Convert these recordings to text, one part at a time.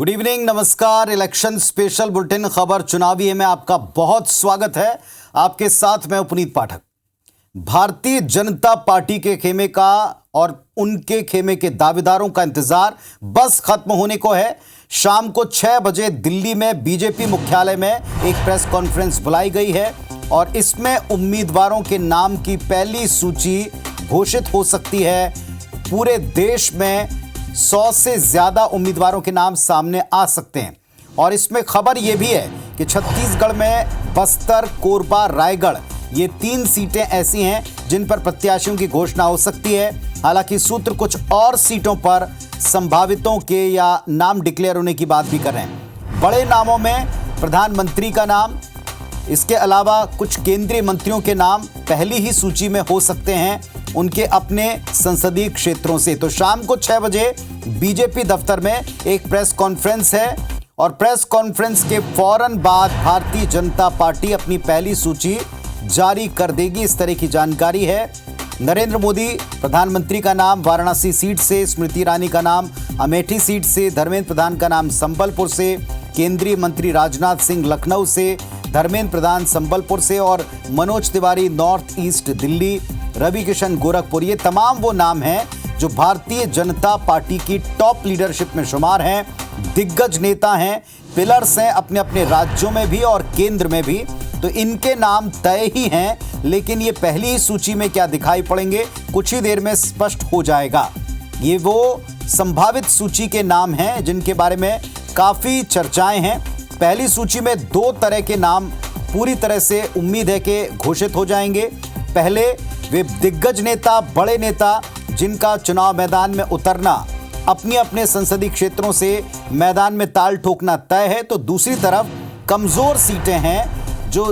Good evening, नमस्कार। Election special bulletin खबर चुनावी में आपका बहुत स्वागत है। आपके साथ मैं पुनीत पाठक। भारतीय जनता पार्टी के खेमे का और उनके खेमे के दावेदारों का इंतजार बस खत्म होने को है। शाम को 6 बजे दिल्ली में बीजेपी मुख्यालय में एक प्रेस कॉन्फ्रेंस बुलाई गई है और इसमें उम्मीदवारों के नाम की पहली सूची घोषित हो सकती है। पूरे देश में 100 से ज्यादा उम्मीदवारों के नाम सामने आ सकते हैं और इसमें खबर यह भी है कि छत्तीसगढ़ में बस्तर, कोरबा, रायगढ़ ये 3 सीटें ऐसी हैं जिन पर प्रत्याशियों की घोषणा हो सकती है। हालांकि सूत्र कुछ और सीटों पर संभावितों के या नाम डिक्लेयर होने की बात भी कर रहे हैं। बड़े नामों में प्रधानमंत्री का नाम, इसके अलावा कुछ केंद्रीय मंत्रियों के नाम पहली ही सूची में हो सकते हैं उनके अपने संसदीय क्षेत्रों से। तो शाम को 6 बजे बीजेपी दफ्तर में एक प्रेस कॉन्फ्रेंस है और प्रेस कॉन्फ्रेंस के फौरन बाद भारतीय जनता पार्टी अपनी पहली सूची जारी कर देगी, इस तरह की जानकारी है। नरेंद्र मोदी प्रधानमंत्री का नाम वाराणसी सीट से, स्मृति ईरानी का नाम अमेठी सीट से, धर्मेंद्र प्रधान का नाम संबलपुर से, केंद्रीय मंत्री राजनाथ सिंह लखनऊ से, धर्मेंद्र प्रधान संबलपुर से और मनोज तिवारी नॉर्थ ईस्ट दिल्ली, रवि किशन गोरखपुर, ये तमाम वो नाम हैं जो भारतीय जनता पार्टी की टॉप लीडरशिप में शुमार हैं, दिग्गज नेता हैं, पिलर्स हैं अपने अपने राज्यों में भी और केंद्र में भी। तो इनके नाम तय ही हैं, लेकिन ये पहली ही सूची में क्या दिखाई पड़ेंगे कुछ ही देर में स्पष्ट हो जाएगा। ये वो संभावित सूची के नाम हैं जिनके बारे में काफी चर्चाएं हैं। पहली सूची में 2 तरह के नाम पूरी तरह से उम्मीद है कि घोषित हो जाएंगे। पहले वे दिग्गज नेता, बड़े नेता जिनका चुनाव मैदान में उतरना, अपने अपने संसदीय क्षेत्रों से मैदान में ताल ठोकना तय है। तो दूसरी तरफ कमजोर सीटें हैं जो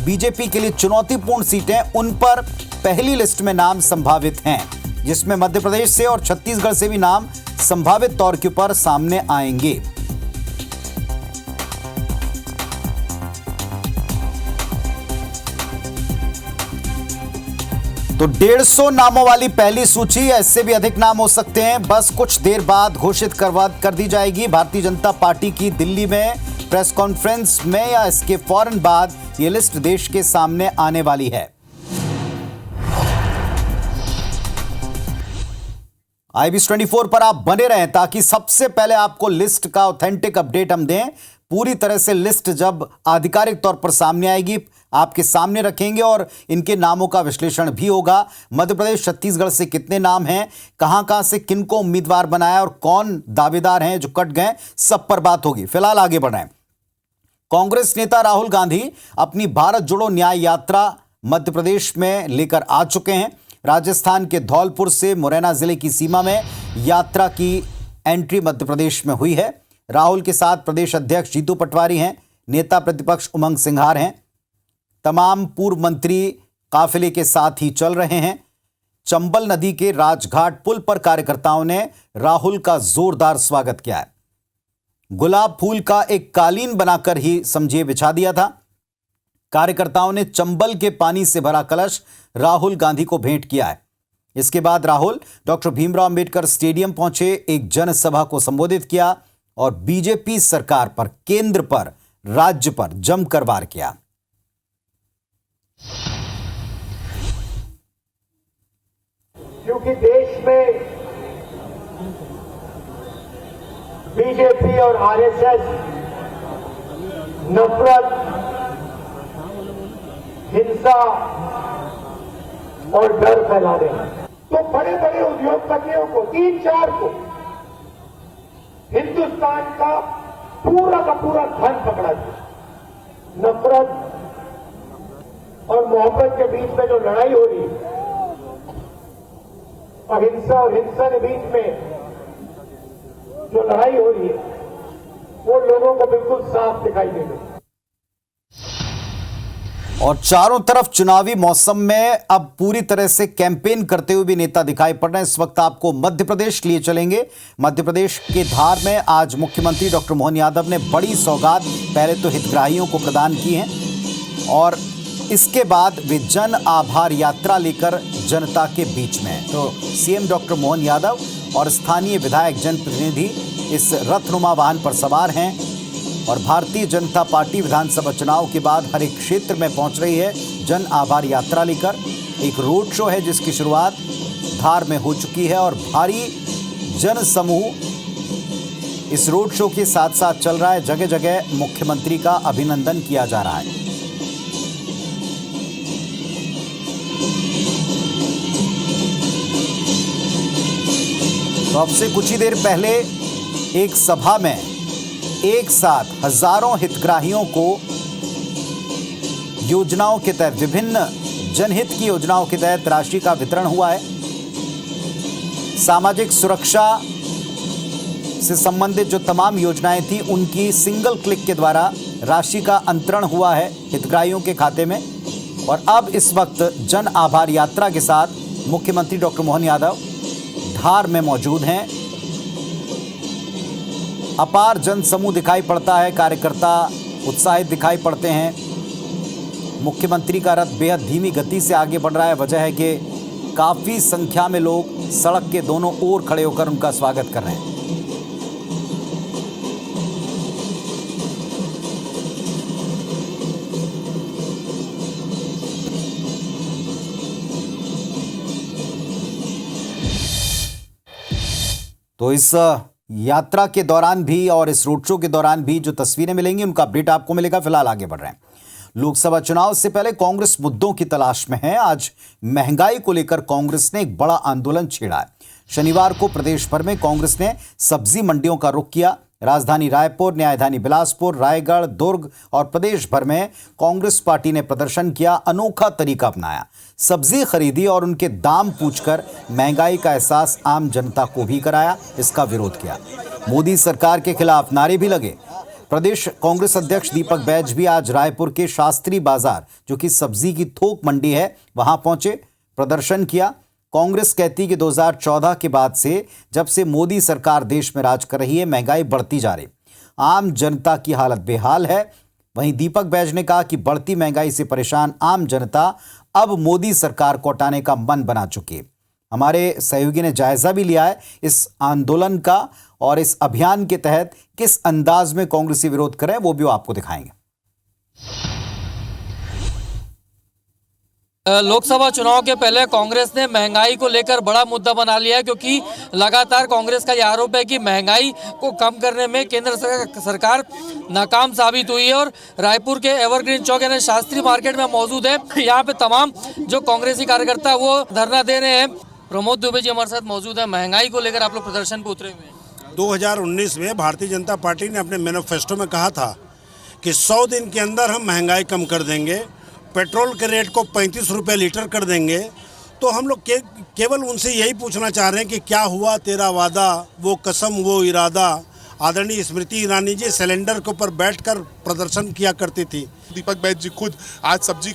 बीजेपी के लिए चुनौतीपूर्ण सीटें, उन पर पहली लिस्ट में नाम संभावित हैं, जिसमें मध्य प्रदेश से और छत्तीसगढ़ से भी नाम संभावित तौर के ऊपर सामने आएंगे। तो 150 नामों वाली पहली सूची, इससे भी अधिक नाम हो सकते हैं, बस कुछ देर बाद घोषित कर दी जाएगी। भारतीय जनता पार्टी की दिल्ली में प्रेस कॉन्फ्रेंस में या इसके फौरन बाद यह लिस्ट देश के सामने आने वाली है। IBS 24 पर आप बने रहें ताकि सबसे पहले आपको लिस्ट का ऑथेंटिक अपडेट हम दें। पूरी तरह से लिस्ट जब आधिकारिक तौर पर सामने आएगी आपके सामने रखेंगे और इनके नामों का विश्लेषण भी होगा। मध्य प्रदेश, छत्तीसगढ़ से कितने नाम हैं, कहां से किनको उम्मीदवार बनाया और कौन दावेदार हैं जो कट गए, सब पर बात होगी। फिलहाल आगे बढ़ें। कांग्रेस नेता राहुल गांधी अपनी भारत जोड़ो न्याय यात्रा मध्य प्रदेश में लेकर आ चुके हैं। राजस्थान के धौलपुर से मुरैना जिले की सीमा में यात्रा की एंट्री मध्य प्रदेश में हुई है। राहुल के साथ प्रदेश अध्यक्ष जीतू पटवारी हैं, नेता प्रतिपक्ष उमंग सिंघार हैं, तमाम पूर्व मंत्री काफिले के साथ ही चल रहे हैं। चंबल नदी के राजघाट पुल पर कार्यकर्ताओं ने राहुल का जोरदार स्वागत किया है। गुलाब फूल का एक कालीन बनाकर ही समझिए बिछा दिया था। कार्यकर्ताओं ने चंबल के पानी से भरा कलश राहुल गांधी को भेंट किया है। इसके बाद राहुल डॉक्टर भीमराव अंबेडकर स्टेडियम पहुंचे, एक जनसभा को संबोधित किया और बीजेपी सरकार पर, केंद्र पर, राज्य पर जमकर वार किया। क्योंकि देश में बीजेपी और आरएसएस नफरत, हिंसा और डर फैला रहे हैं। तो बड़े बड़े उद्योगपतियों को, 3-4 को हिंदुस्तान का पूरा धन पकड़ा दिया। नफरत और मोहब्बत के बीच में जो लड़ाई हो रही है और हिंसा के बीच में जो लड़ाई हो रही है, वो लोगों को बिल्कुल साफ दिखाई दे रही है। और चारों तरफ चुनावी मौसम में अब पूरी तरह से कैंपेन करते हुए भी नेता दिखाई पड़ रहे हैं। इस वक्त आपको मध्य प्रदेश लिए चलेंगे। मध्य प्रदेश के धार में आज मुख्यमंत्री डॉक्टर मोहन यादव ने बड़ी सौगात पहले तो हितग्राहियों को प्रदान की है और इसके बाद वे जन आभार यात्रा लेकर जनता के बीच में हैं। तो सीएम डॉक्टर मोहन यादव और स्थानीय विधायक जनप्रतिनिधि इस रथनुमा वाहन पर सवार हैं और भारतीय जनता पार्टी विधानसभा चुनाव के बाद हर एक क्षेत्र में पहुंच रही है जन आभार यात्रा लेकर। एक रोड शो है जिसकी शुरुआत धार में हो चुकी है और भारी जन समूह इस रोड शो के साथ साथ चल रहा है। जगह जगह मुख्यमंत्री का अभिनंदन किया जा रहा है। तो अब से कुछ ही देर पहले एक सभा में एक साथ हजारों हितग्राहियों को योजनाओं के तहत, विभिन्न जनहित की योजनाओं के तहत राशि का वितरण हुआ है। सामाजिक सुरक्षा से संबंधित जो तमाम योजनाएं थी उनकी सिंगल क्लिक के द्वारा राशि का अंतरण हुआ है हितग्राहियों के खाते में। और अब इस वक्त जन आभार यात्रा के साथ मुख्यमंत्री डॉक्टर मोहन यादव धार में मौजूद हैं। अपार जन समूह दिखाई पड़ता है, कार्यकर्ता उत्साहित दिखाई पड़ते हैं। मुख्यमंत्री का रथ बेहद धीमी गति से आगे बढ़ रहा है। वजह है कि काफी संख्या में लोग सड़क के दोनों ओर खड़े होकर उनका स्वागत कर रहे हैं। तो इस यात्रा के दौरान भी और इस रोड शो के दौरान भी जो तस्वीरें मिलेंगी उनका अपडेट आपको मिलेगा। फिलहाल आगे बढ़ रहे हैं। लोकसभा चुनाव से पहले कांग्रेस मुद्दों की तलाश में है। आज महंगाई को लेकर कांग्रेस ने एक बड़ा आंदोलन छेड़ा है। शनिवार को प्रदेश भर में कांग्रेस ने सब्जी मंडियों का रुख किया। राजधानी रायपुर, न्यायधानी बिलासपुर, रायगढ़, दुर्ग और प्रदेश भर में कांग्रेस पार्टी ने प्रदर्शन किया, अनोखा तरीका अपनाया। सब्जी खरीदी और उनके दाम पूछकर महंगाई का एहसास आम जनता को भी कराया, इसका विरोध किया। मोदी सरकार के खिलाफ नारे भी लगे। प्रदेश कांग्रेस अध्यक्ष दीपक बैज भी आज रायपुर के शास्त्री बाजार, जो कि सब्जी की थोक मंडी है, वहां पहुंचे, प्रदर्शन किया। कांग्रेस कहती कि 2014 के बाद से, जब से मोदी सरकार देश में राज कर रही है, महंगाई बढ़ती जा रही, आम जनता की हालत बेहाल है। वहीं दीपक बैज ने कहा कि बढ़ती महंगाई से परेशान आम जनता अब मोदी सरकार को हटाने का मन बना चुकी है। हमारे सहयोगी ने जायजा भी लिया है इस आंदोलन का और इस अभियान के तहत किस अंदाज में कांग्रेसी विरोध करें वो भी आपको दिखाएंगे। लोकसभा चुनाव के पहले कांग्रेस ने महंगाई को लेकर बड़ा मुद्दा बना लिया है, क्योंकि लगातार कांग्रेस का यह आरोप है कि महंगाई को कम करने में केंद्र सरकार नाकाम साबित हुई है। और रायपुर के एवरग्रीन चौक यानी शास्त्री मार्केट में मौजूद है। यहाँ पे तमाम जो कांग्रेसी कार्यकर्ता वो धरना दे रहे हैं। प्रमोद दुबे जी हमारे साथ मौजूद है। महंगाई को लेकर आप लोग प्रदर्शन पे उतरे हुए हैं। 2019 में भारतीय जनता पार्टी ने अपने मैनिफेस्टो में कहा था कि 100 दिन के अंदर हम महंगाई कम कर देंगे, पेट्रोल के रेट को 35 रुपये लीटर कर देंगे। तो हम लोग केवल उनसे यही पूछना चाह रहे हैं कि क्या हुआ तेरा वादा, वो कसम वो इरादा। आदरणीय स्मृति ईरानी जी सिलेंडर के ऊपर बैठकर प्रदर्शन किया करती थी। दीपक बैज जी खुद आज सब्जी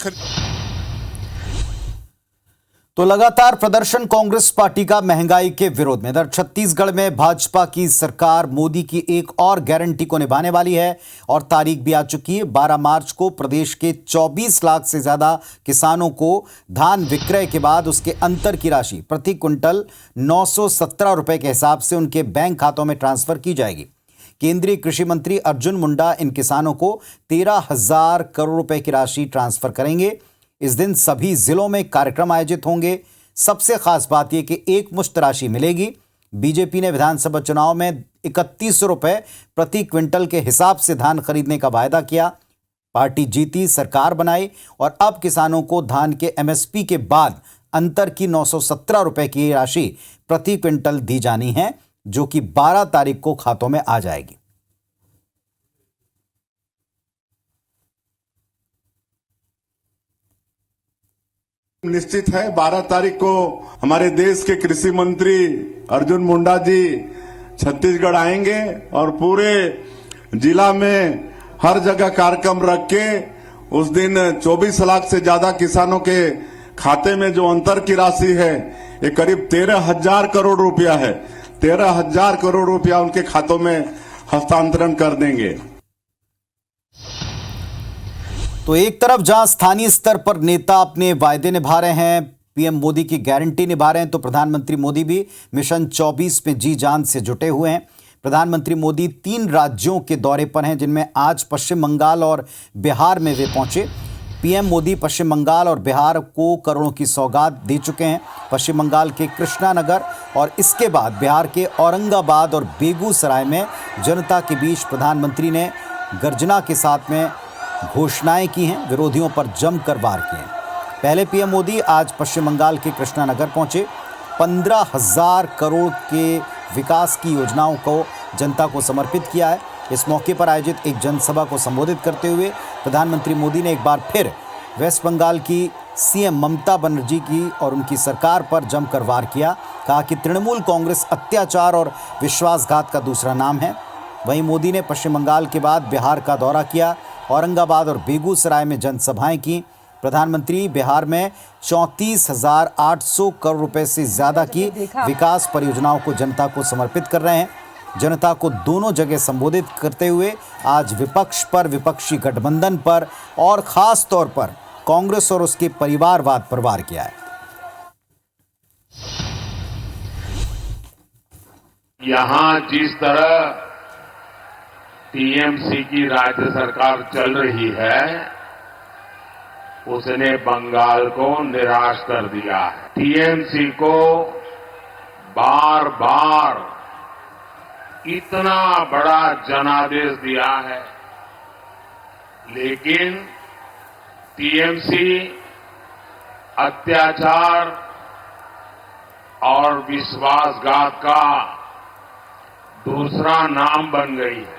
तो लगातार प्रदर्शन कांग्रेस पार्टी का महंगाई के विरोध में। इधर छत्तीसगढ़ में भाजपा की सरकार मोदी की एक और गारंटी को निभाने वाली है और तारीख भी आ चुकी है। 12 मार्च को प्रदेश के 24 लाख से ज्यादा किसानों को धान विक्रय के बाद उसके अंतर की राशि प्रति क्विंटल 917 रुपए के हिसाब से उनके बैंक खातों में ट्रांसफर की जाएगी। केंद्रीय कृषि मंत्री अर्जुन मुंडा इन किसानों को 13,000 करोड़ रुपए की राशि ट्रांसफर करेंगे। इस दिन सभी जिलों में कार्यक्रम आयोजित होंगे। सबसे खास बात यह कि एक मुश्त राशि मिलेगी। बीजेपी ने विधानसभा चुनाव में 31 रुपए प्रति क्विंटल के हिसाब से धान खरीदने का वायदा किया। पार्टी जीती, सरकार बनाई और अब किसानों को धान के एमएसपी के बाद अंतर की 917 रुपए की राशि प्रति क्विंटल दी जानी है, जो कि 12 तारीख को खातों में आ जाएगी। निश्चित है 12 तारीख को हमारे देश के कृषि मंत्री अर्जुन मुंडा जी छत्तीसगढ़ आएंगे और पूरे जिला में हर जगह कार्यक्रम रख के उस दिन 24 लाख से ज्यादा किसानों के खाते में जो अंतर की राशि है ये करीब 13,000 करोड़ रुपया है। 13,000 करोड़ रुपया उनके खातों में हस्तांतरण कर देंगे। तो एक तरफ जहां स्थानीय स्तर पर नेता अपने वायदे निभा रहे हैं, पीएम मोदी की गारंटी निभा रहे हैं, तो प्रधानमंत्री मोदी भी मिशन 24 में जी जान से जुटे हुए हैं। प्रधानमंत्री मोदी 3 राज्यों के दौरे पर हैं, जिनमें आज पश्चिम बंगाल और बिहार में वे पहुंचे। पीएम मोदी पश्चिम बंगाल और बिहार को करोड़ों की सौगात दे चुके हैं। पश्चिम बंगाल के कृष्णानगर और इसके बाद बिहार के औरंगाबाद और बेगूसराय में जनता के बीच प्रधानमंत्री ने गर्जना के साथ में घोषणाएं की हैं, विरोधियों पर जमकर वार किए हैं। पहले पीएम मोदी आज पश्चिम बंगाल के कृष्णानगर पहुंचे। 15,000 करोड़ के विकास की योजनाओं को जनता को समर्पित किया है। इस मौके पर आयोजित एक जनसभा को संबोधित करते हुए प्रधानमंत्री मोदी ने एक बार फिर वेस्ट बंगाल की सीएम ममता बनर्जी की और उनकी सरकार पर जमकर वार किया। कहा कि तृणमूल कांग्रेस अत्याचार और विश्वासघात का दूसरा नाम है। वहीं मोदी ने पश्चिम बंगाल के बाद बिहार का दौरा किया। औरंगाबाद और बेगूसराय में जनसभाएं की। प्रधानमंत्री बिहार में 34,800 करोड़ रुपए से ज्यादा की विकास परियोजनाओं को जनता को समर्पित कर रहे हैं। जनता को दोनों जगह संबोधित करते हुए आज विपक्ष पर, विपक्षी गठबंधन पर और खास तौर पर कांग्रेस और उसके परिवारवाद पर वार किया है। यहां जिस तरह टीएमसी की राज्य सरकार चल रही है, उसने बंगाल को निराश कर दिया है। टीएमसी को बार बार इतना बड़ा जनादेश दिया है, लेकिन टीएमसी अत्याचार और विश्वासघात का दूसरा नाम बन गई है।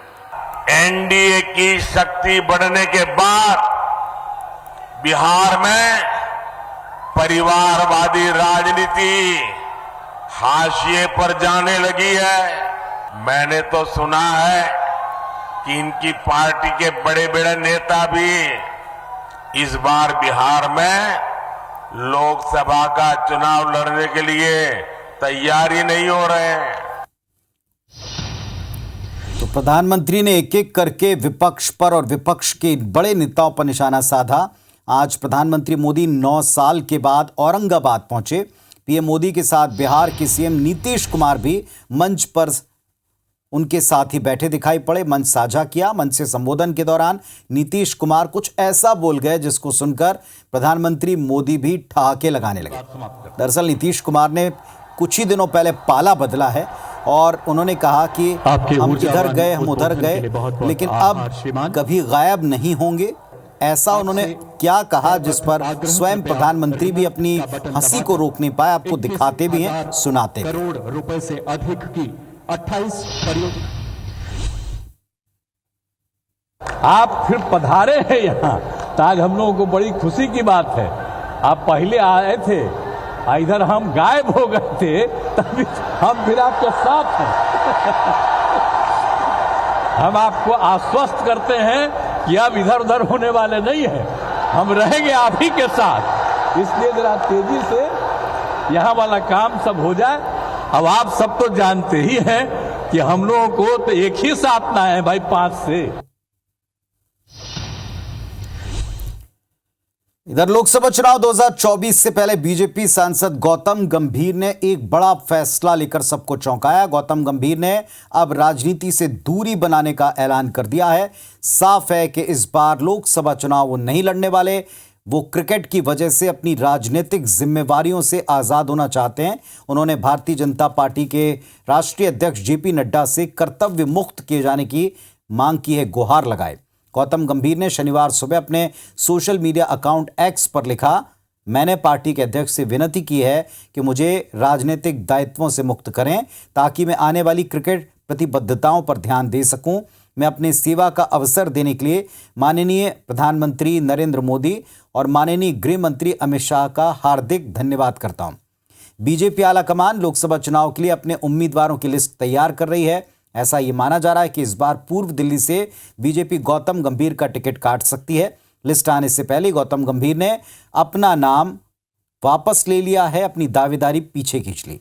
एनडीए की शक्ति बढ़ने के बाद बिहार में परिवारवादी राजनीति हाशिए पर जाने लगी है। मैंने तो सुना है कि इनकी पार्टी के बड़े बड़े नेता भी इस बार बिहार में लोकसभा का चुनाव लड़ने के लिए तैयार ही नहीं हो रहे हैं। तो प्रधानमंत्री ने एक एक करके विपक्ष पर और विपक्ष के बड़े नेताओं पर निशाना साधा। आज प्रधानमंत्री मोदी 9 साल के बाद औरंगाबाद पहुंचे। पीएम मोदी के साथ बिहार के सीएम नीतीश कुमार भी मंच पर उनके साथ ही बैठे दिखाई पड़े। मंच साझा किया। मंच से संबोधन के दौरान नीतीश कुमार कुछ ऐसा बोल गए जिसको सुनकर प्रधानमंत्री मोदी भी ठहाके लगाने लगे। दरअसल नीतीश कुमार ने कुछ ही दिनों पहले पाला बदला है और उन्होंने कहा कि हम इधर गए, हम उधर गए, लेकिन अब कभी गायब नहीं होंगे। ऐसा उन्होंने क्या कहा जिस पर स्वयं प्रधानमंत्री भी अपनी हंसी को रोक नहीं पाए। आपको दिखाते भी हैं, सुनाते भी। करोड़ रुपए से अधिक की 28 परियोजना। आप फिर पधारे हैं यहाँ, तो आज हम लोगों को बड़ी खुशी की बात है। आप पहले आए थे, इधर हम गायब हो गए थे, तभी हम फिर आपके साथ हैं। हम आपको आश्वस्त करते हैं कि अब इधर उधर होने वाले नहीं हैं, हम रहेंगे आप ही के साथ। इसलिए जरा तेजी से यहाँ वाला काम सब हो जाए। अब आप सब तो जानते ही हैं कि हम लोगों को तो एक ही साथ ना है भाई, 5 से। इधर लोकसभा चुनाव 2024 से पहले बीजेपी सांसद गौतम गंभीर ने एक बड़ा फैसला लेकर सबको चौंकाया। गौतम गंभीर ने अब राजनीति से दूरी बनाने का ऐलान कर दिया है। साफ है कि इस बार लोकसभा चुनाव वो नहीं लड़ने वाले। वो क्रिकेट की वजह से अपनी राजनीतिक जिम्मेवारियों से आज़ाद होना चाहते हैं। उन्होंने भारतीय जनता पार्टी के राष्ट्रीय अध्यक्ष जेपी नड्डा से कर्तव्य मुक्त किए जाने की मांग की है, गुहार लगाए। गौतम गंभीर ने शनिवार सुबह अपने सोशल मीडिया अकाउंट एक्स पर लिखा, मैंने पार्टी के अध्यक्ष से विनती की है कि मुझे राजनीतिक दायित्वों से मुक्त करें ताकि मैं आने वाली क्रिकेट प्रतिबद्धताओं पर ध्यान दे सकूं। मैं अपने सेवा का अवसर देने के लिए माननीय प्रधानमंत्री नरेंद्र मोदी और माननीय गृह मंत्री अमित शाह का हार्दिक धन्यवाद करता हूं। बीजेपी आलाकमान लोकसभा चुनाव के लिए अपने उम्मीदवारों की लिस्ट तैयार कर रही है। ऐसा ये माना जा रहा है कि इस बार पूर्व दिल्ली से बीजेपी गौतम गंभीर का टिकट काट सकती है। लिस्ट आने से पहले गौतम गंभीर ने अपना नाम वापस ले लिया है, अपनी दावेदारी पीछे खींच ली।